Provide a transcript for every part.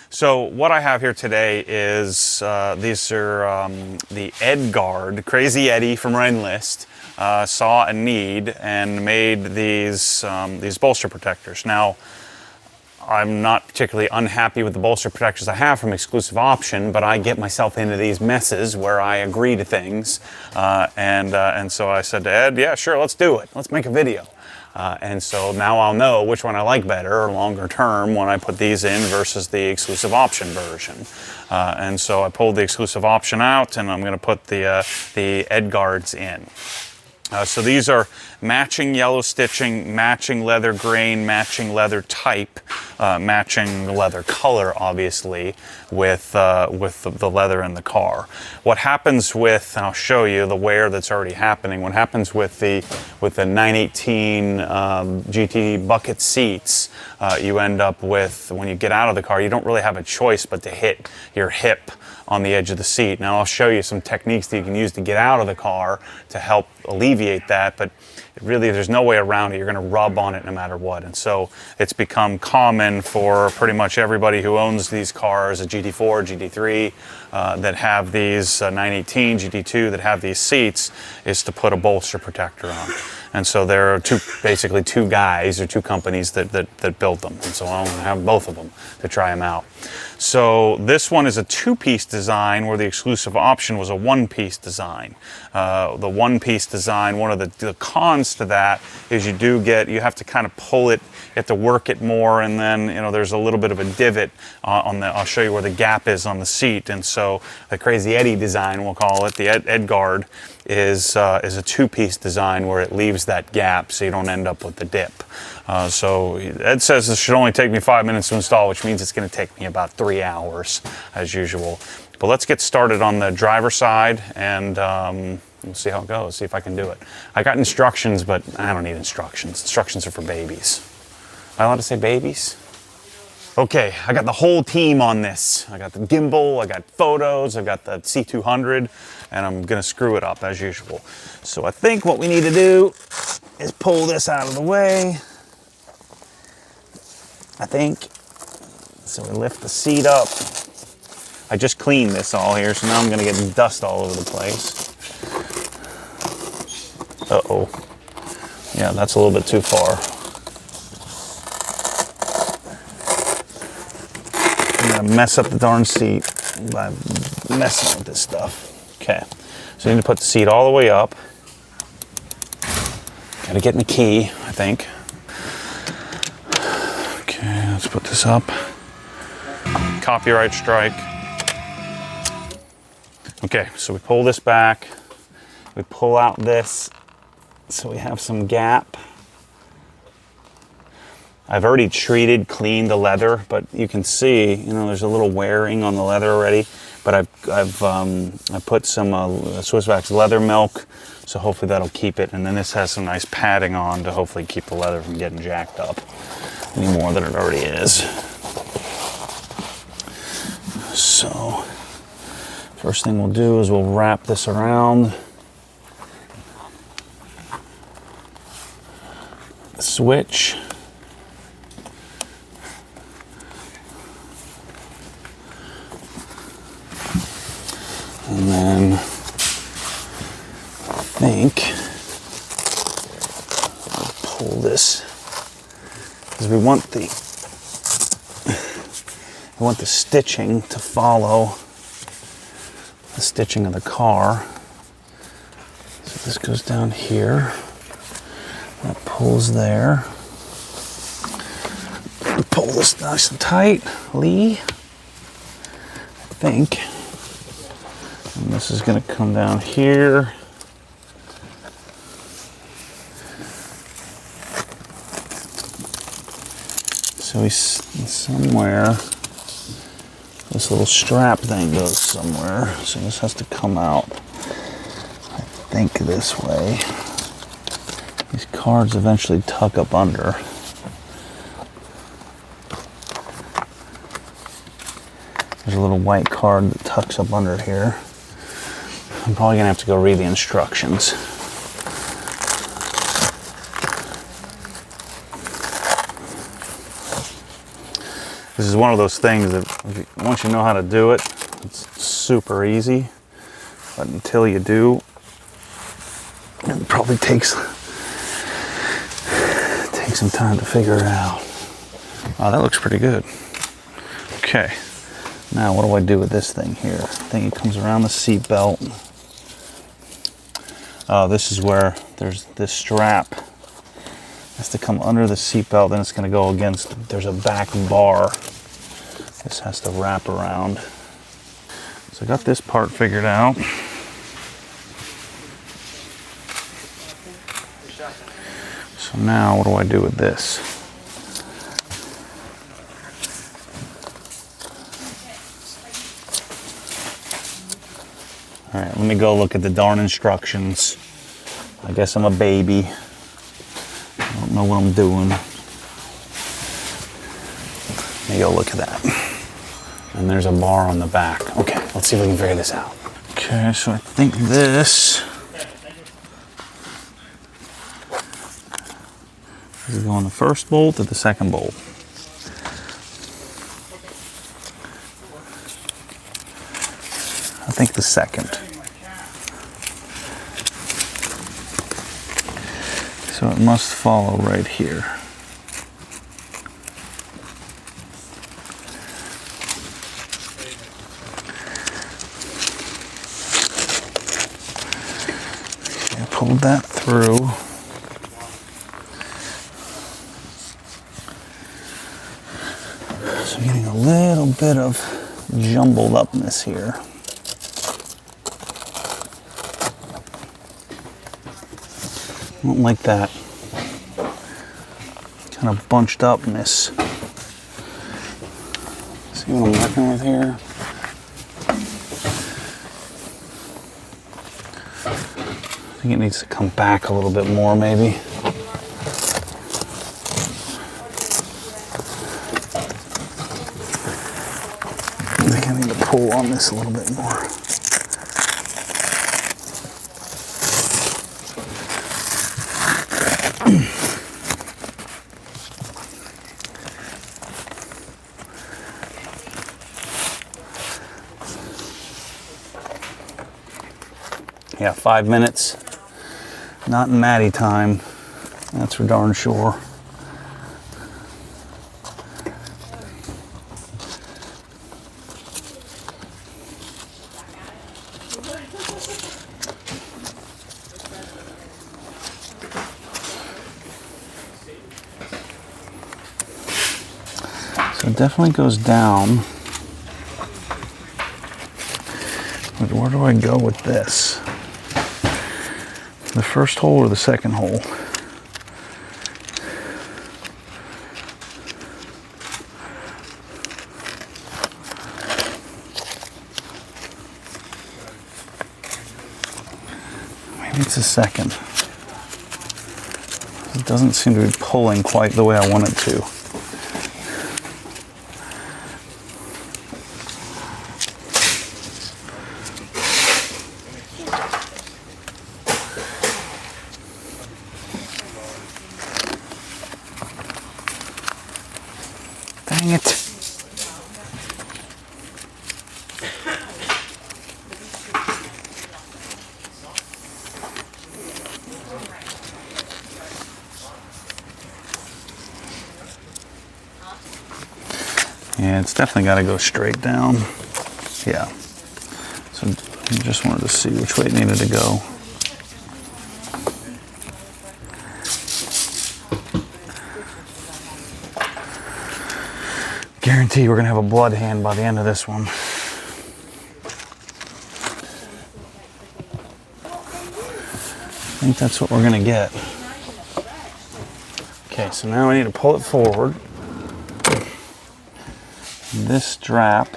So what I have here today is these are the Ed Guard, Crazy Eddie from Rennlist saw a need and made these bolster protectors. Now, I'm not particularly unhappy with the bolster protectors I have from Exclusive Option, but I get myself into these messes where I agree to things, and so I said to Ed, yeah, sure, let's do it. Let's make a video. And so now I'll know which one I like better or longer term when I put these in versus the Exclusive Option version. And so I pulled the Exclusive Option out, and I'm going to put the Ed Guards in. So these are matching yellow stitching, matching leather grain, matching leather type, matching leather color, obviously, with the leather in the car. What happens with, and I'll show you the wear that's already happening. What happens with the 918 GT bucket seats, you end up with, when you get out of the car, you don't really have a choice but to hit your hip on the edge of the seat. Now I'll show you some techniques that you can use to get out of the car to help alleviate that, but really there's no way around it. You're going to rub on it no matter what. And so it's become common for pretty much everybody who owns these cars, a GT4, GT3, that have these 918, GT2 that have these seats, is to put a bolster protector on. And so there are basically two guys or two companies that build them. And so I'll have both of them to try them out. So this one is a two-piece design where the Exclusive Option was a one-piece design. The one-piece design, one of the cons to that is you have to kind of pull it, you have to work it more, and then there's a little bit of a divot I'll show you where the gap is on the seat. And so the Crazy Eddie design, we'll call it, the Ed Guard, is a two-piece design where it leaves that gap so you don't end up with the dip. So Ed says this should only take me 5 minutes to install, which means it's going to take me about 3 hours as usual. But let's get started on the driver's side, and we'll see how it goes, see if I can do it. I got instructions, but I don't need instructions. Instructions are for babies. Am I allowed to say babies? Okay, I got the whole team on this. I got the gimbal, I got photos, I've got the C200, and I'm gonna screw it up as usual. So I think what we need to do is pull this out of the way. I think. So we lift the seat up. I just cleaned this all here, so now I'm gonna get dust all over the place. Uh-oh. Yeah, that's a little bit too far. I'm gonna mess up the darn seat by messing with this stuff. Okay, so you need to put the seat all the way up. Gotta get in the key, I think. Okay, let's put this up. Copyright strike. Okay, so we pull this back. We pull out this so we have some gap. I've already cleaned the leather, but you can see, there's a little wearing on the leather already. But I put some Swiss Wax leather milk, so hopefully that'll keep it. And then this has some nice padding on to hopefully keep the leather from getting jacked up any more than it already is. So, first thing we'll do is we'll wrap this around the switch. And then I think I'll pull this because we want the stitching to follow the stitching of the car. So this goes down here. That pulls there. Pull this nice and tight, Lee. I think. And this is going to come down here. So somewhere, this little strap thing goes somewhere. So this has to come out, I think, this way. These cards eventually tuck up under. There's a little white card that tucks up under here. I'm probably gonna have to go read the instructions. This is one of those things that once you know how to do it, it's super easy. But until you do, it probably takes some time to figure it out. Oh, that looks pretty good. Okay, now what do I do with this thing here? I think it comes around the seat belt. Oh, this is where there's this strap. It has to come under the seat belt, then it's going to go against, there's a back bar. This has to wrap around. So I got this part figured out. So now what do I do with this? All right, let me go look at the darn instructions. I guess I'm a baby. I don't know what I'm doing. Let me go look at that. And there's a bar on the back. Okay, let's see if we can figure this out. Okay, so I think this is going the first bolt or the second bolt. I think the second. So it must follow right here. Okay, I pulled that through. So I'm getting a little bit of jumbled upness here. I don't like that kind of bunched upness. See what I'm working with here? I think it needs to come back a little bit more, maybe. I think I need to pull on this a little bit more. Yeah, 5 minutes. Not in Maddie time. That's for darn sure. So it definitely goes down. But where do I go with this? The first hole or the second hole? Maybe it's the second. It doesn't seem to be pulling quite the way I want it to. Dang it. Yeah, it's definitely got to go straight down. Yeah. So I just wanted to see which way it needed to go. Guarantee we're gonna have a blood hand by the end of this one. I think that's what we're gonna get. Okay, so now I need to pull it forward. This strap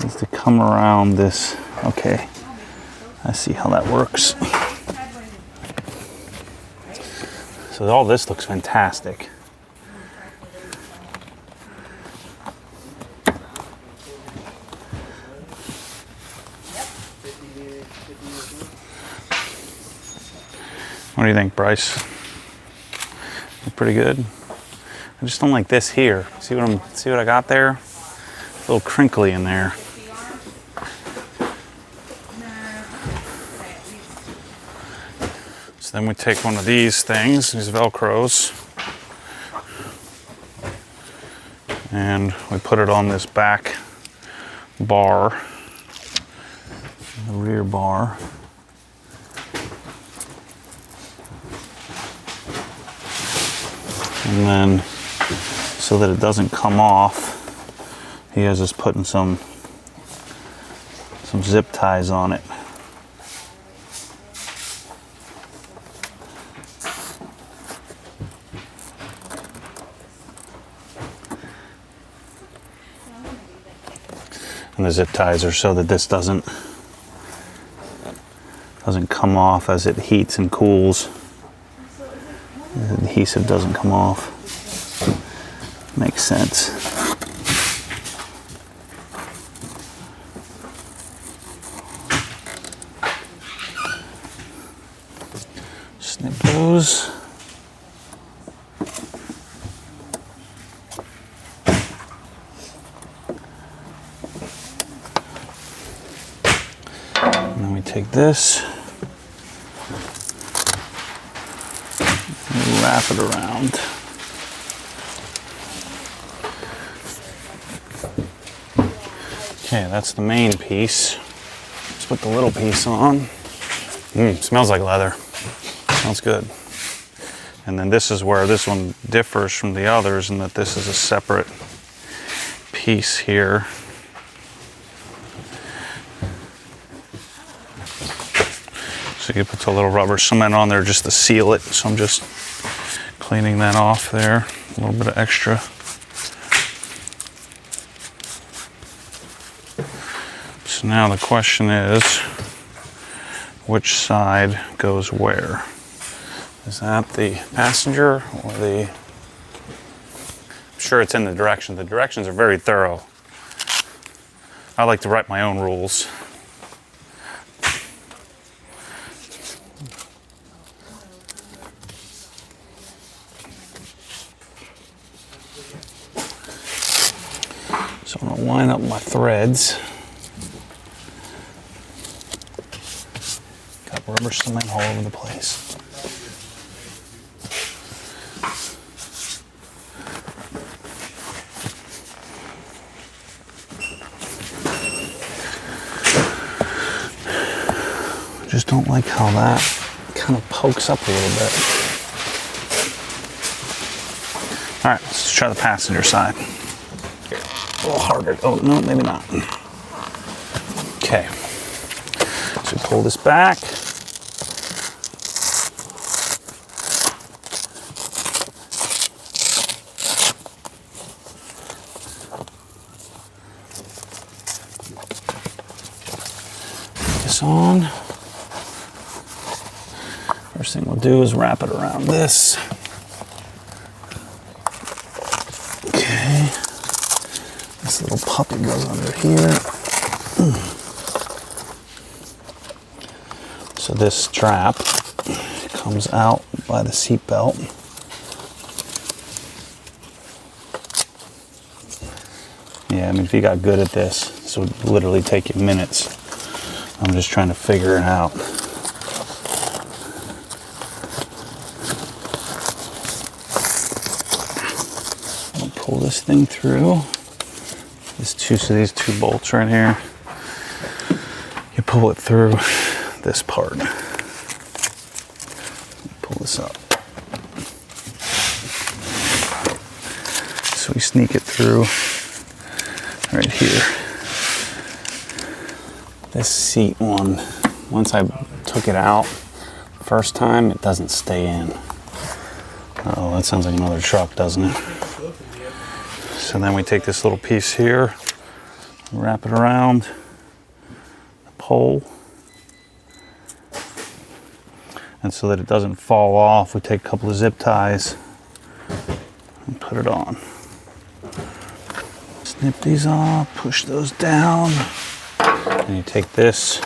needs to come around this. Okay, I see how that works. So all this looks fantastic. What do you think, Bryce? pretty good. I just don't like this here. See what I got there? A little crinkly in there. So then we take one of these things, these Velcros, and we put it on this back bar, the rear bar. And then, so that it doesn't come off, he has us putting some zip ties on it. And the zip ties are so that this doesn't come off as it heats and cools. The adhesive doesn't come off. Makes sense. Snip those. And then we take this, and wrap it around. Okay, that's the main piece. Let's put the little piece on. Smells like leather. Smells good. And then this is where this one differs from the others in that this is a separate piece here. So you put a little rubber cement on there just to seal it. So I'm just cleaning that off there. A little bit of extra. So now the question is, which side goes where? Is that the passenger or the... I'm sure it's in the direction. The directions are very thorough. I like to write my own rules. So I'm going to line up my threads. Got rubber cement all over the place. I just don't like how that kind of pokes up a little bit. All right, let's try the passenger side. A little harder. Oh, no, maybe not. Okay. So pull this back. Put this on. First thing we'll do is wrap it around this. Okay. This little puppy goes under here. So this strap comes out by the seat belt. Yeah, I mean, if you got good at this would literally take you minutes. I'm just trying to figure it out. I'll pull this thing through. So these two bolts right here, you pull it through this part. Pull this up. So we sneak it through right here. This seat one, once I took it out first time, it doesn't stay in. Oh, that sounds like another truck, doesn't it? So then we take this little piece here, wrap it around the pole. And so that it doesn't fall off, we take a couple of zip ties and put it on. Snip these off, push those down. And you take this,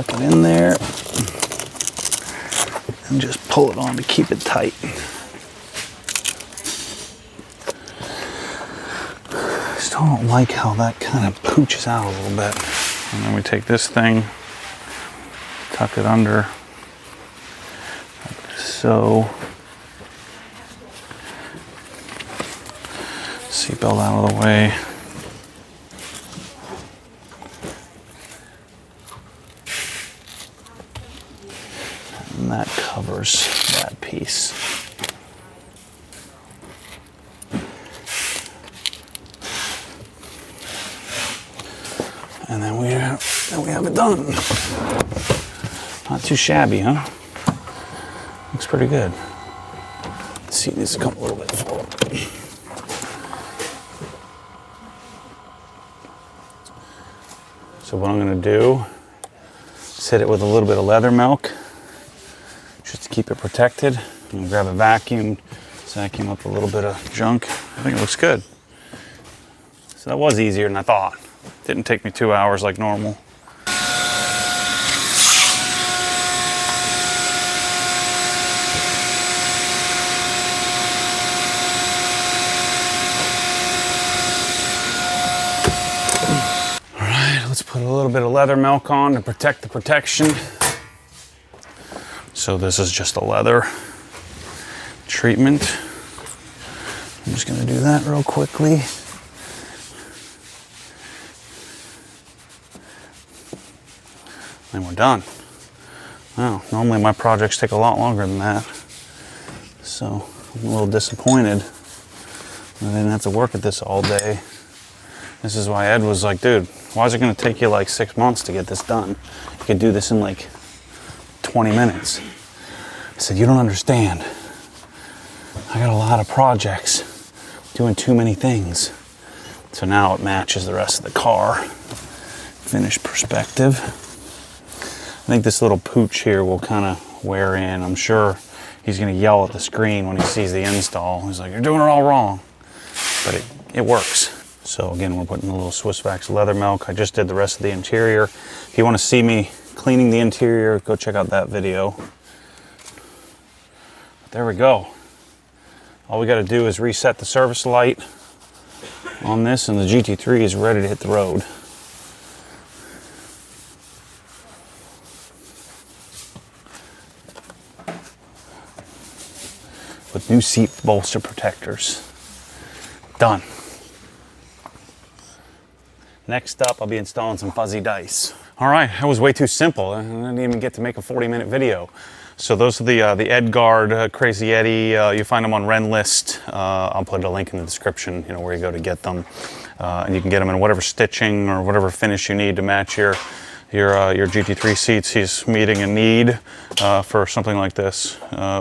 tuck it in there and just pull it on to keep it tight. Still don't like how that kind of pooches out a little bit. And then we take this thing, tuck it under, like so. Seatbelt out of the way. And that covers that piece. And then we have it done. Not too shabby, huh? Looks pretty good. The seat needs to come a little bit forward. So what I'm going to do is hit it with a little bit of leather milk just to keep it protected. I'm going to grab a vacuum up a little bit of junk. I think it looks good. So that was easier than I thought. Didn't take me 2 hours like normal. Let's put a little bit of leather milk on to protect the protection. So this is just a leather treatment. I'm just going to do that real quickly. And we're done. Wow, normally my projects take a lot longer than that. So I'm a little disappointed that I didn't have to work at this all day. This is why Ed was like, dude, why is it going to take you like 6 months to get this done? You could do this in like 20 minutes. I said, you don't understand. I got a lot of projects doing too many things. So now it matches the rest of the car. Finished perspective. I think this little pooch here will kind of wear in. I'm sure he's going to yell at the screen when he sees the install. He's like, you're doing it all wrong. But it works. So again, we're putting a little Swiss Vax leather milk. I just did the rest of the interior. If you want to see me cleaning the interior, go check out that video. But there we go. All we got to do is reset the service light on this, and the GT3 is ready to hit the road. With new seat bolster protectors. Done. Next up, I'll be installing some fuzzy dice. All right, that was way too simple. I didn't even get to make a 40-minute video. So those are the Edgard Crazy Eddie. You find them on Rennlist. I'll put a link in the description, where you go to get them. And you can get them in whatever stitching or whatever finish you need to match your GT3 seats. He's meeting a need for something like this,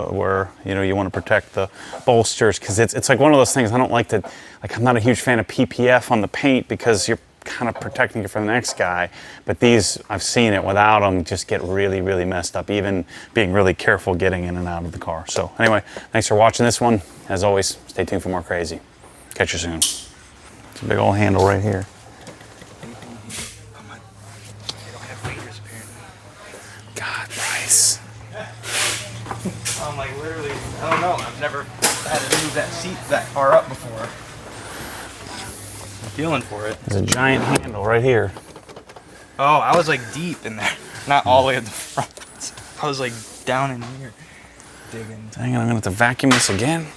where you want to protect the bolsters, because it's like one of those things. I don't like to, I'm not a huge fan of PPF on the paint because you're kind of protecting it from the next guy, but these, I've seen it without them just get really, really messed up, even being really careful getting in and out of the car. So anyway, thanks for watching this one. As always, stay tuned for more crazy. Catch you soon. It's a big old handle right here. God, Bryce. I'm like literally, I don't know, I've never had to move that seat that far up before. I'm feeling for it. There's a giant handle right here. Oh, I was like deep in there, not all the way at the front. I was like down in here, digging. Dang it, I'm gonna have to vacuum this again.